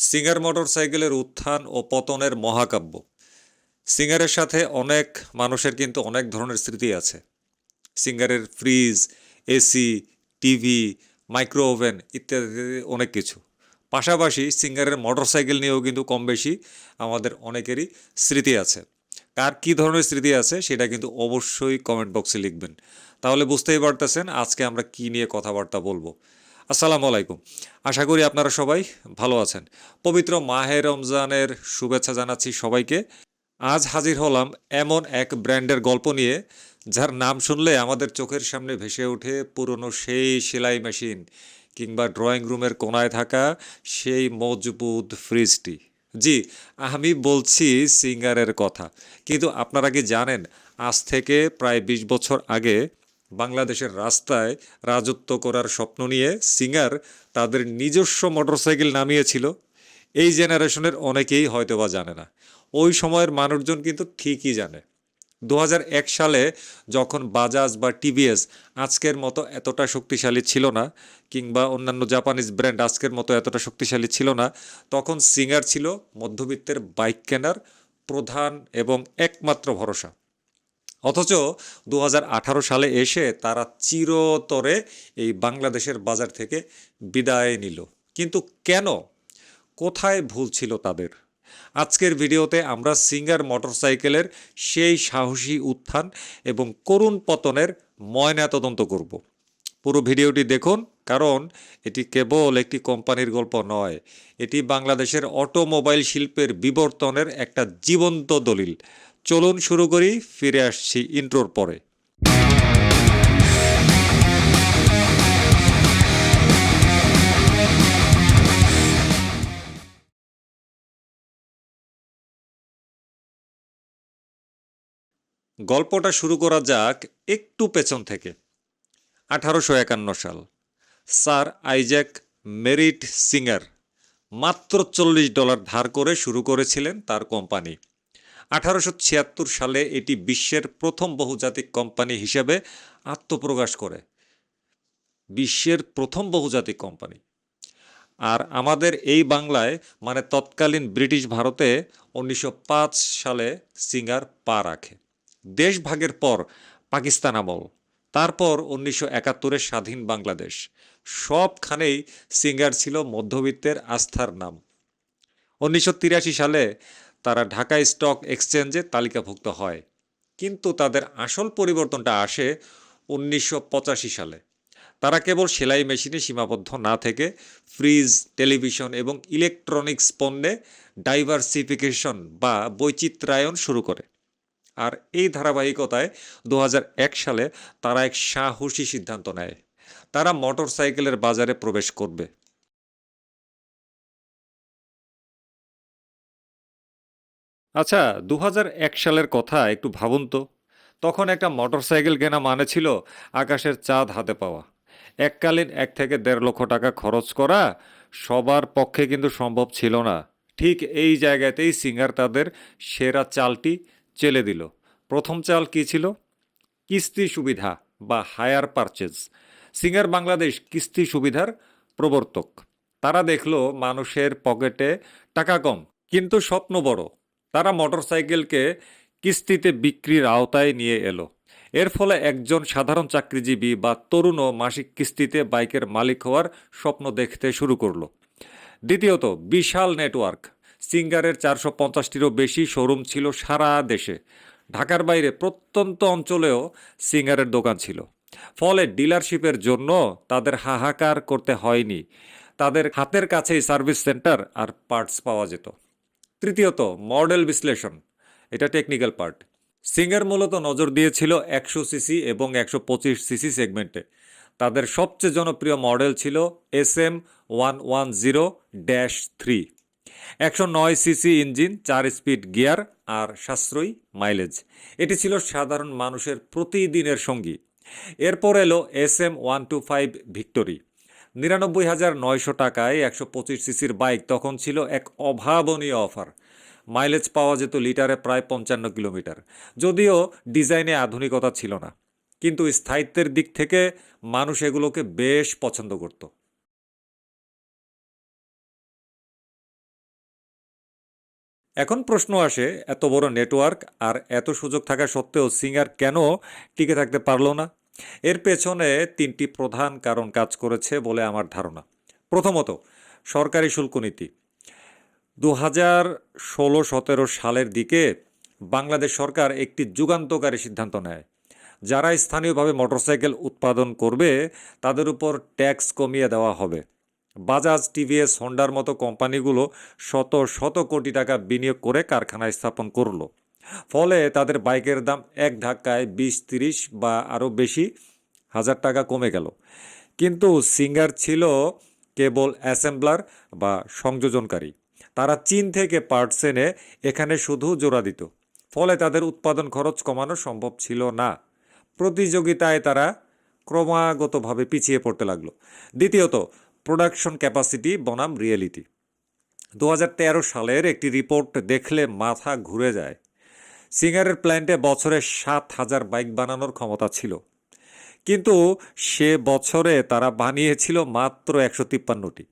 Singer মোটরসাইকেলের উত্থান ও পতনের মহাকাব্য। সিঙ্গারের সাথে অনেক মানুষের কিন্তু অনেক ধরনের স্মৃতি আছে। সিঙ্গারের fridge, AC, TV, micro oven ইত্যাদি অনেক কিছু। পাশাপাশি সিঙ্গারের মোটরসাইকেল নিয়েও কিন্তু কম বেশি আমাদের অনেকেরই স্মৃতি আছে। কার কী ধরনের স্মৃতি আছে সেটা কিন্তু অবশ্যই কমেন্ট বক্সে লিখবেন। তাহলে বুঝতেই পারতেছেন আজকে আমরা কী নিয়ে কথাবার্তা বলবো। আসসালামু আলাইকুম। আশা করি আপনারা সবাই ভালো আছেন। পবিত্র মাহে রমজানের শুভেচ্ছা জানাচ্ছি সবাইকে। আজ হাজির হলাম এমন এক ব্র্যান্ডের গল্প নিয়ে, যার নাম শুনলে আমাদের চোখের সামনে ভেসে ওঠে পুরনো সেই সেলাই মেশিন কিংবা ড্রয়িং রুমের কোনায় থাকা সেই মজবুত ফ্রিজটি। জি, আমি বলছি সিঙ্গারের কথা। কিন্তু আপনারা কি জানেন, আজ থেকে প্রায় ২০ বছর আগে বাংলাদেশের রাস্তায় রাজত্ব করার স্বপ্ন নিয়ে সিঙ্গার তাদের নিজস্ব মোটরসাইকেল নামিয়েছিল? এই জেনারেশনের অনেকেই হয়তোবা জানে না। ওই সময়ের মানুষজন কিন্তু ঠিকই জানে। ২০০১ সালে যখন বাজাজ বা টিভিএস আজকের মতো এতটা শক্তিশালী ছিল না, কিংবা অন্যান্য জাপানিজ ব্র্যান্ড আজকের মতো এতটা শক্তিশালী ছিল না, তখন সিঙ্গার ছিল মধ্যবিত্তের বাইক কেনার প্রধান এবং একমাত্র ভরসা। অথচ ২০১৮ সালে এসে তারা চিরতরে এই বাংলাদেশের বাজার থেকে বিদায় নিল। কিন্তু কেন? কোথায় ভুল ছিল তাদের? আজকের ভিডিওতে আমরা সিঙ্গার মোটরসাইকেলের সেই সাহসী উত্থান এবং করুণ পতনের ময়নাতদন্ত করব। পুরো ভিডিওটি দেখুন, কারণ এটি কেবল একটি কোম্পানির গল্প নয়, এটি বাংলাদেশের অটোমোবাইল শিল্পের বিবর্তনের একটা জীবন্ত দলিল। চলুন শুরু করি, ফিরে আসছি ইন্ট্রোর পরে। গল্পটা শুরু করা যাক একটু পেছন থেকে। ১৮৫১ সাল। স্যার আইজ্যাক মেরিট সিঙ্গার মাত্র $৪০ ধার করে শুরু করেছিলেন তার কোম্পানি। ১৮৭৬ সালে এটি বিশ্বের প্রথম বহুজাতিক কোম্পানি হিসেবে আত্মপ্রকাশ করে। বিশ্বের প্রথম বহুজাতিক কোম্পানি। আর আমাদের এই বাংলায়, মানে তৎকালীন ব্রিটিশ ভারতে, ১৯০৫ সালে সিঙ্গার পা রাখে। দেশ ভাগের পর পাকিস্তান আমল, তারপর ১৯৭১ স্বাধীন বাংলাদেশ, সবখানেই সিঙ্গার ছিল মধ্যবিত্তের আস্থার নাম। ১৯৮৩ সালে তারা ঢাকা স্টক এক্সচেঞ্জে তালিকাভুক্ত হয়। কিন্তু তাদের আসল পরিবর্তনটা আসে ১৯৮৫ সালে। তারা কেবল সেলাই মেশিনে সীমাবদ্ধ না থেকে ফ্রিজ, টেলিভিশন এবং ইলেকট্রনিক্স পণ্যে ডাইভার্সিফিকেশন বা বৈচিত্র্যায়ন শুরু করে। আর এই ধারাবাহিকতায় ২০০১ সালে তারা এক সাহসী সিদ্ধান্ত নেয়। তারা মোটরসাইকেলের বাজারে প্রবেশ করবে। আচ্ছা, ২০০১ সালের কথা একটু ভাবুন তো। তখন একটা মোটরসাইকেল কেনা মানে ছিল আকাশের চাঁদ হাতে পাওয়া। এককালীন ১ থেকে ১.৫ লক্ষ টাকা খরচ করা সবার পক্ষে কিন্তু সম্ভব ছিল না। ঠিক এই জায়গাতেই সিঙ্গার তাদের সেরা চালটি চেলে দিল। প্রথম চাল কী ছিল? কিস্তি সুবিধা বা হায়ার পারচেজ। সিঙ্গার বাংলাদেশ কিস্তি সুবিধার প্রবর্তক। তারা দেখলো মানুষের পকেটে টাকা কম, কিন্তু স্বপ্ন বড়। তারা মোটরসাইকেলকে কিস্তিতে বিক্রির আওতায় নিয়ে এলো। এর ফলে একজন সাধারণ চাকরিজীবী বা তরুণও মাসিক কিস্তিতে বাইকের মালিক হওয়ার স্বপ্ন দেখতে শুরু করলো। দ্বিতীয়ত, বিশাল নেটওয়ার্ক। সিঙ্গারের ৪৫০টিরও বেশি শোরুম ছিল সারা দেশে। ঢাকার বাইরে প্রত্যন্ত অঞ্চলেও সিঙ্গারের দোকান ছিল। ফলে ডিলারশিপের জন্য তাদের হাহাকার করতে হয়নি। তাদের হাতের কাছেই সার্ভিস সেন্টার আর পার্টস পাওয়া যেত। তৃতীয়ত, মডেল বিশ্লেষণ। এটা টেকনিক্যাল পার্ট। সিঙ্গার মূলত নজর দিয়েছিল ১০০ সিসি এবং ১২৫ সিসি সেগমেন্টে। তাদের সবচেয়ে জনপ্রিয় মডেল ছিল SM110-3। ১০৯ CC engine, ৪ speed gear আর সাশ্রয়ী মাইলেজ। এটি ছিল সাধারণ মানুষের প্রতিদিনের সঙ্গী। এরপর এলো SM125 ভিক্টোরি। ৯৯,৯০০ টাকায় ১২৫ সিসির বাইক তখন ছিল এক অভাবনীয় অফার। মাইলেজ পাওয়া যেত লিটারে প্রায় ৫৫ কিলোমিটার। যদিও ডিজাইনে আধুনিকতা ছিল না, কিন্তু স্থায়িত্বের দিক থেকে মানুষ এগুলোকে বেশ পছন্দ করত। এখন প্রশ্ন আসে, এত বড় নেটওয়ার্ক আর এত সুযোগ থাকা সত্ত্বেও সিঙ্গার কেন টিকে থাকতে পারলো না? এর পেছনে তিনটি প্রধান কারণ কাজ করেছে বলে আমার ধারণা। প্রথমত, সরকারি শুল্ক নীতি। 2016-17 সালের দিকে বাংলাদেশ সরকার একটি যুগান্তকারী সিদ্ধান্ত নেয়। যারা স্থানীয়ভাবে মোটরসাইকেল উৎপাদন করবে তাদের উপর ট্যাক্স কমিয়ে দেওয়া হবে। বাজাজ, টিভিএস, হন্ডার মতো কোম্পানিগুলো শত শত কোটি টাকা বিনিয়োগ করে কারখানা স্থাপন করলো। ফলে তাদের বাইকের দাম এক ধাক্কায় 20-30 বা আরও বেশি হাজার টাকা কমে গেল। কিন্তু সিঙ্গার ছিল কেবল অ্যাসেম্বলার বা সংযোজনকারী। তারা চীন থেকে পার্টস এনে এখানে শুধু জোড়া দিত। ফলে তাদের উৎপাদন খরচ কমানো সম্ভব ছিল না। প্রতিযোগিতায় তারা ক্রমাগতভাবে পিছিয়ে পড়তে লাগলো। দ্বিতীয়ত, প্রোডাকশন ক্যাপাসিটি বনাম রিয়েলিটি। 2013 সালের একটি রিপোর্ট দেখলে মাথা ঘুরে যায়। সিঙ্গারের প্ল্যান্টে বছরে 7,000 বাইক বানানোর ক্ষমতা ছিল, কিন্তু সে বছরে তারা বানিয়েছিল মাত্র 153টি,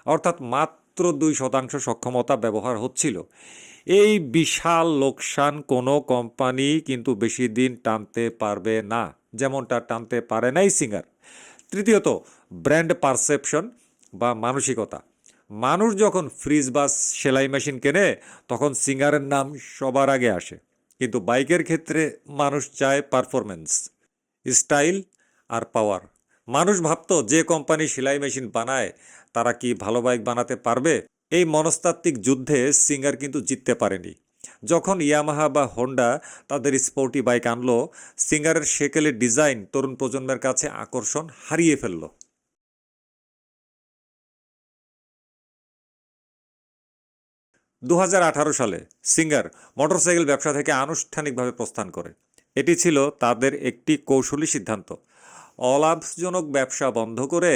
অর্থাৎ মাত্র 2% সক্ষমতা ব্যবহার হচ্ছিল। এই বিশাল লোকসান কোনো কোম্পানি কিন্তু বেশি দিন টানতে পারবে না, যেমনটা টানতে পারে নাই সিঙ্গার। তৃতীয়ত, ব্র্যান্ড পারসেপশন বা মানসিকতা। মানুষ যখন ফ্রিজ বা সেলাই মেশিন কেনে তখন সিঙ্গারের নাম সবার আগে আসে। কিন্তু বাইকের ক্ষেত্রে মানুষ চায় পারফরমেন্স, স্টাইল আর পাওয়ার। মানুষ ভাবতো যে কোম্পানি সেলাই মেশিন বানায় তারা কি ভালো বাইক বানাতে পারবে? এই মনস্তাত্ত্বিক যুদ্ধে সিঙ্গার কিন্তু জিততে পারেনি। যখন ইয়ামাহা বা হোন্ডা তাদের স্পোর্টি বাইক আনলো, সিঙ্গারের সেকেলের ডিজাইন তরুণ প্রজন্মের কাছে আকর্ষণ হারিয়ে ফেলল। 2018 সালে সিঙ্গার মোটরসাইকেল ব্যবসা থেকে আনুষ্ঠানিকভাবে প্রস্থান করে। এটি ছিল তাদের একটি কৌশলী সিদ্ধান্ত। অলাভজনক ব্যবসা বন্ধ করে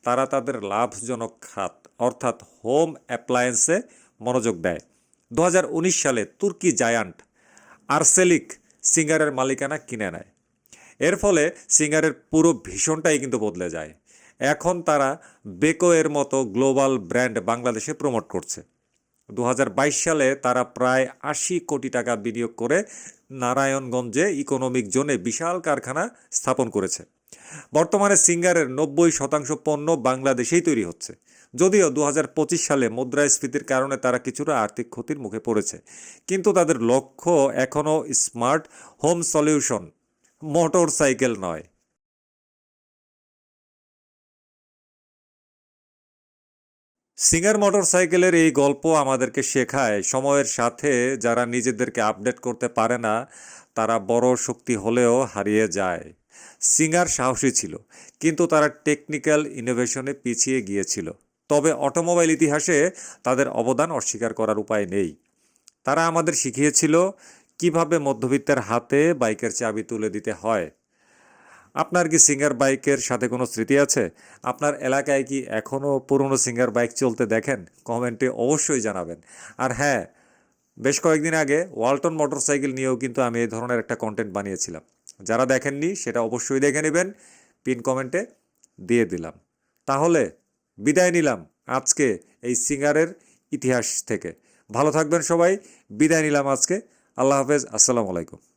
তারা তাদের লাভজনক খাত অর্থাৎ হোম অ্যাপ্লায়েন্সে মনোযোগ দেয়। 2019 সালে তুর্কি জায়ান্ট আর্সেলিক সিঙ্গারের মালিকানা কিনে নেয়। এর ফলে সিঙ্গারের পুরো ভীষণটাই কিন্তু বদলে যায়। এখন তারা বেকো এর মতো গ্লোবাল ব্র্যান্ড বাংলাদেশে প্রমোট করছে। 2022 সালে তারা প্রায় 80 কোটি টাকা বিনিয়োগ করে নারায়ণগঞ্জে ইকোনমিক জোনে বিশাল কারখানা স্থাপন করেছে। বর্তমানে সিঙ্গারের 90% পণ্য বাংলাদেশেই তৈরি হচ্ছে। যদিও 2025 সালে মুদ্রাস্ফীতির কারণে তারা কিছুটা আর্থিক ক্ষতির মুখে পড়েছে, কিন্তু তাদের লক্ষ্য এখনও smart home solution, motor cycle নয়। সিঙ্গার মোটরসাইকেলের এই গল্প আমাদেরকে শেখায় সময়ের সাথে যারা নিজেদেরকে আপডেট করতে পারে না তারা বড় শক্তি হলেও হারিয়ে যায়। সিঙ্গার সাহসী ছিল, কিন্তু তারা টেকনিক্যাল ইনোভেশনে পিছিয়ে গিয়েছিল। তবে অটোমোবাইল ইতিহাসে তাদের অবদান অস্বীকার করার উপায় নেই। তারা আমাদের শিখিয়েছিল কিভাবে মধ্যবিত্তের হাতে বাইকের চাবি তুলে দিতে হয়। আপনার কি সিঙ্গার বাইকের সাথে কোনো স্মৃতি আছে? আপনার এলাকায় কি এখনও পুরনো সিঙ্গার বাইক চলতে দেখেন? কমেন্টে অবশ্যই জানাবেন। আর হ্যাঁ, বেশ কয়েকদিন আগে ওয়ালটন মোটরসাইকেল নিয়েও কিন্তু আমি এই ধরনের একটা কন্টেন্ট বানিয়েছিলাম। যারা দেখেননি সেটা অবশ্যই দেখে নেবেন, পিন কমেন্টে দিয়ে দিলাম। তাহলে বিদায় নিলাম আজকে এই সিঙ্গারের ইতিহাস থেকে। ভালো থাকবেন সবাই, বিদায় নিলাম আজকে। আল্লাহ হাফেজ, আসসালামু আলাইকুম।